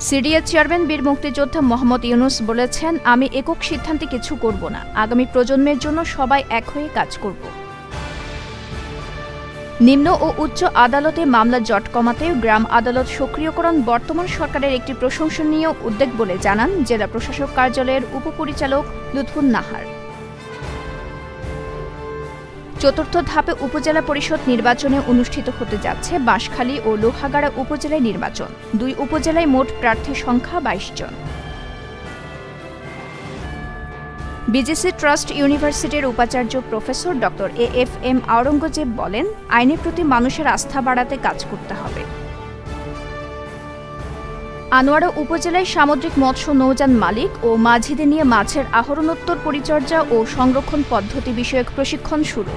CDA chairman বীর মুক্তিযোদ্ধা মোহাম্মদ ইউনুস বলেছেন, আমি একক সিদ্ধান্তে কিছু করব না, আগামী প্রজন্মের জন্য সবাই এক হয়ে কাজ করব। নিম্ন ও উচ্চ আদালতে মামলা জট কমাতে গ্রাম আদালত সক্রিয়করণ বর্তমান সরকারের একটি প্রশংসনীয় উদ্যোগ বলে জানান জেলা প্রশাসক কার্যালয়ের উপপরিচালক লুৎফুন নাহার। চতুর্থ ধাপে উপজেলা পরিষদ নির্বাচনে অনুষ্ঠিত হতে যাচ্ছে বাঁশখালী ও লোহাগাড়া উপজেলায় নির্বাচন। 2 উপজেলায় মোট প্রার্থী সংখ্যা 22 জন। বিজিসি ট্রাস্ট ইউনিভার্সিটির উপাচার্য প্রফেসর ড.এ.এফ.এম. আওরঙ্গজেব বলেন, আইনের প্রতি মানুষের আস্থা বাড়াতে কাজ করতে হবে। আনোয়ারা উপজেলায় সামুদ্রিক মৎস্য নৌযান মালিক ও মাঝিদের নিয়ে মাছের আহরণোত্তর পরিচর্যা ও সংরক্ষণ পদ্ধতি বিষয়ক প্রশিক্ষণ শুরু।